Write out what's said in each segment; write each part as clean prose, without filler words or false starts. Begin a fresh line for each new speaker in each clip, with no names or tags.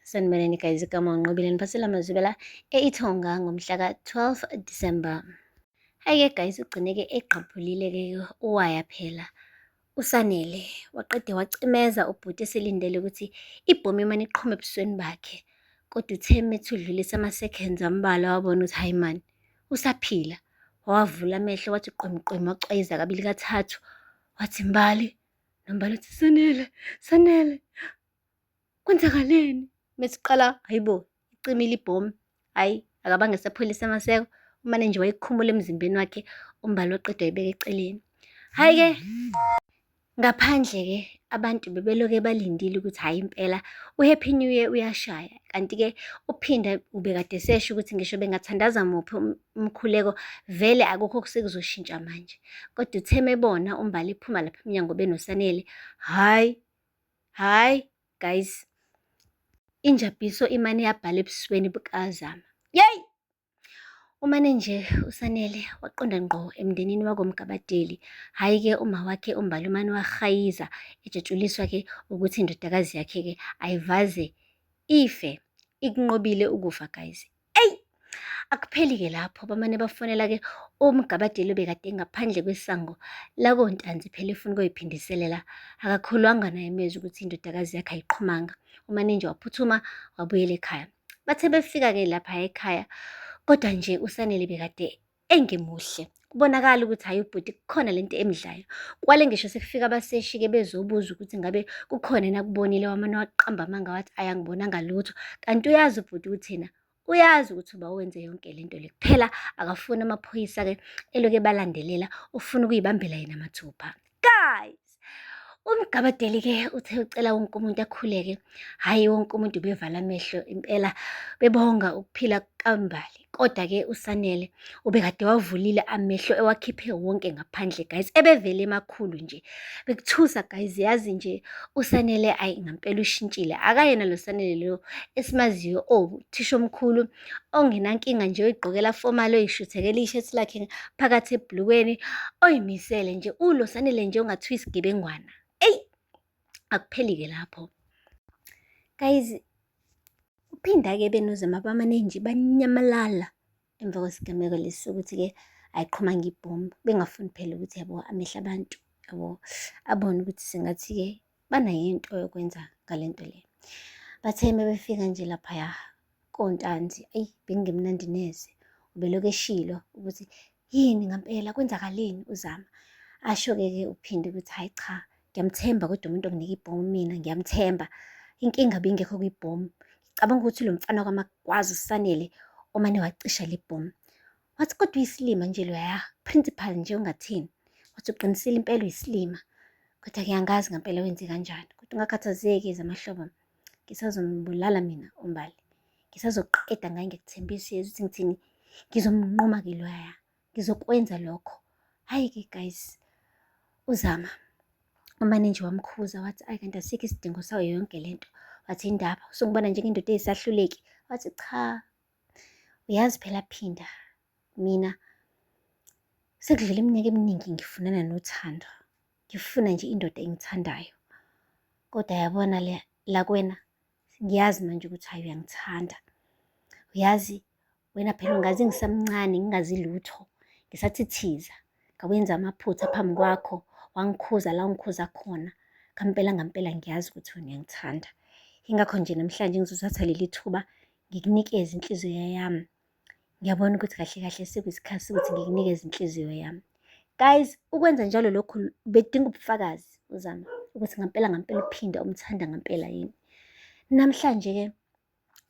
Sanibonani guys, igama uNqobile niphasela amazwi la eIthonga ngomhla ka-12 December. Hhayi-ke guys, ugcine-ke egqaphulile-ke uwaya phela uSanele, waqede wacimeza ubhuti eselindele ukuthi ibhomu imane iqhume ebusweni bakhe. Kodwa uthe methi udlulisa ama-seconds ambalwa wabona ukuthi hayi mani, usaphila. Wavula amehlo wathi qwemqwem, wacwayiza kabili kathathu, wathi Mbali, noMbali uthi Sanele, kwenzakaleni? Mesiqala, hayibo, icimile ibhomu, hhayi, akabange esapholisa amaseko, umane nje wayikhumula emzimbeni wakhe, uMbali waqeda wayibeka eceleni. Hhayi-ke, ngaphandle-ke abantu bebeloke balindile ukuthi hhayi impela u-Happy New Year uyashaya. Kanti-ke uPhinda ubekade esesho ukuthi ngisho bengathandaza muphi umkhuleko vele akukho sekuzoshintsha manje. Kodwa uthe mebona uMbali ephuma lapha emnyango benoSanele, hhayi guys, injabuliso imane yabhala ebusweni bukaZama. Yeyi! Umane nje uSanele waqonda ngqo emndenini wakoMgabadeli. Hhayi-ke uma wakhe uMbali umane wahayiza ejatshuliswa-ke ukuthi indodakazi yakhe-ke ayivaze ife ikunqobile ukufa guys. Eyi! Akupheli-ke lapho, bamane bafonela-ke uMgabadeli obekade ngaphandle kwesango lakoNtanzi phela efuna ukuyiphindiselela. Akakholwanga naye emezwe ukuthi indodakazi yakhe ayiqhumanga. Umane nje waphuthuma wabuyela ekhaya. Bathe befika-ke lapha ekhaya, kodwa nje uSanele bekade engemuhle. Kubonakala ukuthi hhayi ubhuti kukhona lento emdlayo. Kwale ngisho sekufika abaseshi-ke bezobuza ukuthi ngabe kukhona yini akubonile, wamane waqamba amanga wathi angibonanga lutho. Kanti uyazi ubhuti ukuthina, uyazi ukuthi uba wenze yonke lento le. Kuphela akafuni amaphoyisa-ke eloke balandelela, ufuna ukuyibambela yena mathupha. Guys! UMgabadeli-ke uthe ucela wonke umuntu akhuleke. Hhayi wonke umuntu bevala amehlo impela bebonga ukuphila kukaMbali. Kodwa-ke uSanele ubekade wavulile amehlo ewakhiphe wonke ngaphandle guys, ebevele emakhulu nje. Bekuthusa guys, yazi nje uSanele ayi ngampela ushintshile. Akayena lo Sanele lo esimaziyo thisha omkhulu ongenankinga nje oyigqokela formal, oyishuthekela ishethi lakhe phakathi ebhlukweni, oyimisele nje. Ulo Sanele nje ongathiwa isigebengwana. Eyi! Akupheli-ke lapho. Guys, uphinda-ke benoZama bamane nje banyamalala emva kwesigameko lesi sokuthi-ke ayiqhumanga ibhomu. Bengafuni phela ukuthi yabo amehla abantu yabo abone ukuthi sengathi-ke banayo into yokwenza ngale nto le. Bathe befika nje laphaya koNtanzi, eyi bekungemnandi neze. Ubeloku eshilo ukuthi yini ngampela kwenzakaleni uZama. Asho-ke uphinde ukuthi hayi cha, ngiyamthemba kodwa umuntu onginika ibhomu mina ngiyamthemba. Inkinga bingekho kwibhomu. Ngicabanga ukuthi lo mfana kaMagwazi uSanele omane wacisha le bhomu. Wathi kodwa uyisilima nje loya, principal nje ungathini. Wathi uqinisile impela uyisilima. Kodwa ngiyangazi ngampela wenze kanjani. Kodwa ungakhathazeki zamahlobo, ngisazombulala mina uMbali. Ngisazoqeda ngaye, ngikuthembisa yezwa ukuthi ngithini, ngizomnquma-ke loya, ngizokwenza lokho. Hhayi-ke guys, uZama umane nje wamkhuza wathi ayi kanti asikho isidingo sayo yonke lento. Wathi indaba usungibona njengendoda eyisahluleki. Wathi cha, uyazi phela Phinda, mina sekudlule iminyaka eminingi ngifunana nothando, ngifuna nje indoda engithandayo. Kodwa yabona la kuwena, ngiyazi manje ukuthi hayi uyangithanda. Uyazi wena phela ungazi ngisamncane, ngingazi lutho, ngisathithiza, ngawenza amaphutha phambi kwakho, wangikhuza la ungikhuza khona. Ngampela ngiyazi ukuthi wena uyangithanda. Yingakho nje namhlanje ngizothatha leli thuba ngikunikeze inhliziyo yami. Ngiyabona ukuthi kahle kahle sekuyisikhathi sokuthi ngikunikeze inhliziyo yami. Guys, ukwenza njalo lokhu bedinga ubufakazi uZama ukuthi ngampela uPhinda umthanda ngampela yini. Namhlanje-ke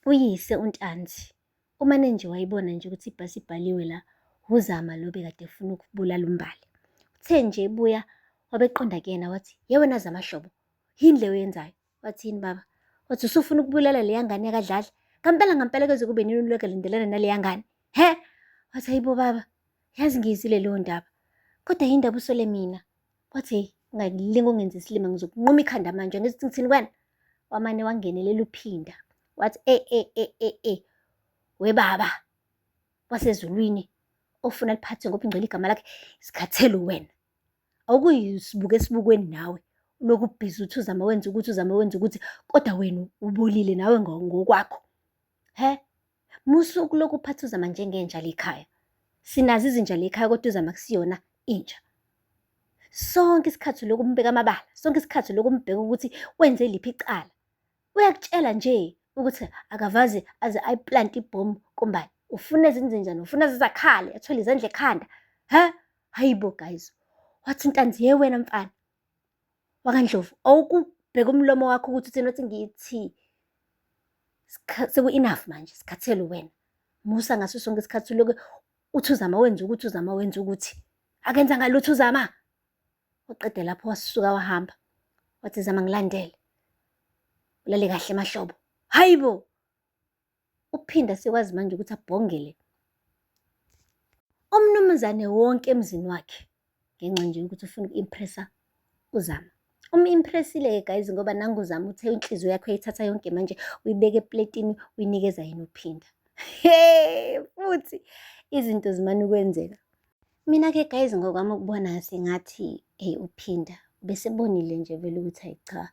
uyise uNtanzi umane nje wayibona nje ukuthi ibhasi ibhaliwe la uZama lo bekade efuna ukubulala uMbali. Uthe nje ebuya wabeqonda kuyena wathi ye wena Zamahlobo, yini le oyenzayo? Wathi yini baba? Wathi usufuna ukubulala leya ngane yakadlala? Ngampela kuze kube nini ulokhu lindelana naleya ngane? He? Wathi hayibo baba, yazi ngiyizile leyo ndaba, kodwa yindaba usole mina. Wathi ungalinga ungenza isilima ngizokunquma ikhanda manje, ngithi ngithini kwena? Wamane wangenelela uPhinda wathi we baba wasezulwini ofuna liphathe ngoba ingcwele igama lakhe, isikhathelo wena. Awukuyisibuke esibukweni nawe, lokhu ubhizi uthi uzama wenza ukuthi uzama wenza ukuthi, kodwa wena ubolile nawe ngokwakho. Musuku lokhu uphatha uzama njengenja lekhaya. Sinazo izinja lekhaya kodwa uzama kusiyona inja. Sonke isikhathi lokhu umbeka amabala, sonke isikhathi lokhu umbheka ukuthi wenze liphi icala. Uyakutshela nje ukuthi akavaze aze ayiplante ibhomu kumbali. Ufuna ezinzenjani, ufuna zizakhale, athwele izandla ekhanda. Hayibo guys, wathi intanzi wena mfana wakaNdlovu, awukubheka umlomo wakho ukuthi uthini, wathi ngithi seku-enough manje, sikhathele wena. Musa ngaso sonke isikhathi lokhu uthi uzama wenza ukuthi uzama wenza ukuthi. Akenza ngalutho uzama. Uqede lapho wasuka wahamba. Wathi zama ngilandele. Ulale kahle mahlobo. Hayibo! Uphinda sekwazi manje ukuthi abhongele umnumzane wonke emzini wakhe ngenxa nje ukuthi ufuna uku-impressa uzama. Impressile-ke guys ngoba nangu uzama uthe inhliziyo yakho uyayithatha yonke manje uyibeke epletini uyinikeza yena uphinda. Futhi izinto zimane ukwenzeka. Mina-ke guys ngokwami ukubona sengathi uphinda bese bonile nje vele ukuthi hayi cha,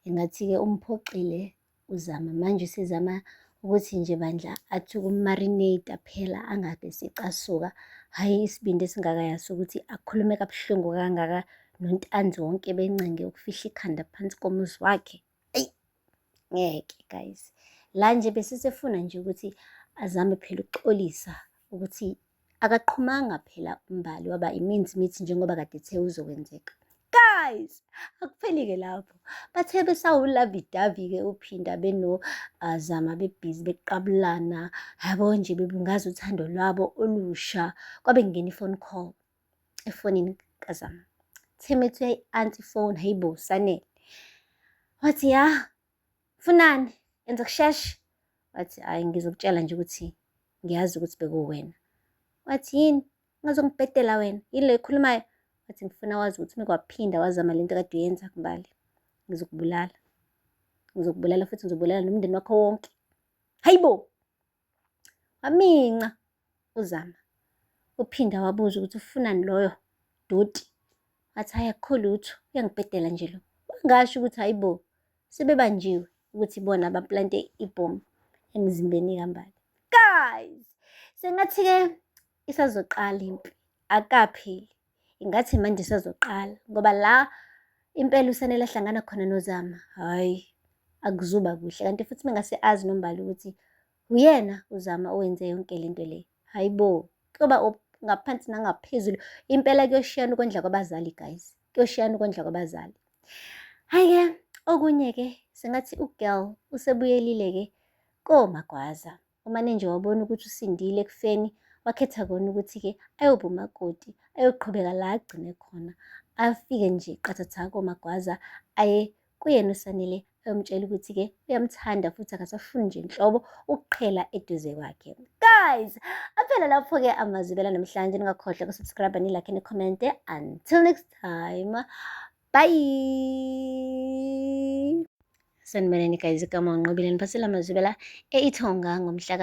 engathi-ke umphoxile uzama manje usezama ukuthi nje bandla athi ukumarinate phela angabe secasuka. Hhayi isibindi esingakayazi ukuthi akhulume kabuhlungu kangaka nontanzi wonke bencenge ukufihla ikhanda phansi komuzi wakhe. Ngeke guys, la nje besesefuna nje ukuthi azame phela ukuxolisa ukuthi akaqhumanga phela umbali waba iminzi njengoba kade ethe uzokwenzeka. Guys, akupheli-ke lapho. Bathe besawulavidavi-ke uphinda beno-Zama bebhizi beqabulana, yabo nje bebungaza uthando lwabo olusha. Kwabe kungena i-phone call efonini kaZama. Themethi uyayi-ansa ifoni, hayibo Sanele. Wathi ya, funani? Yenza kusheshe. Wathi hhayi ngizokutshela nje ukuthi ngiyazi ukuthi bekuwena. Wathi yini? Ungazongibhedela wena? Yini le ekhulumayo? Wathi ngifuna wazi ukuthi mekwaphinda wazama lento kade uyenza kumbali, ngizokubulala. Ngizokubulala futhi ngizobulala nomndeni wakho wonke. Hayibo! Waminca uZama. Uphinda wabuza ukuthi ufunani loyo doti. Wathi hhayi akukho lutho, uyangibhedela nje lo. Wangasho ukuthi hayibo, sebebanjiwe ukuthi bona baplante ibhomu emzimbeni kaMbali. Guys, sengathi-ke isazoqala impi, akapheli. Ingathi manje isazoqala ngoba la impela uSanele ahlangana khona noZama, hhayi akuzuba kuhle. Kanti futhi mengase azi noMbali ukuthi uyena uZama owenze yonke lento le. Hayibo, kuyoba ngaphansi nangaphezulu. Impela kuyoshiyana ukondla kwabazali guys, kuyoshiyana ukondla kwabazali. Hhayi-ke okunye-ke sengathi uGirl usebuyelile-ke koMagwaza. Umane nje wabona ukuthi usindile ekufeni, wakhetha kona ukuthi-ke ayoba umakoti, ayoqhubeka la agcine khona. Afike nje qathatha koMagwaza aye kuyena uSanele ayomtshela ukuthi-ke uyamthanda futhi akasafuni nje nhlobo ukuqhela eduze kwakhe. Guys, aphela lapho-ke amazwibela namhlanje. Ningakhohlwa ukusubscribe, nilike, nikhomente. Until next time, bye. Sanibonani guys, igama uNqobile niphasela amazwibela eIthonga ngomhla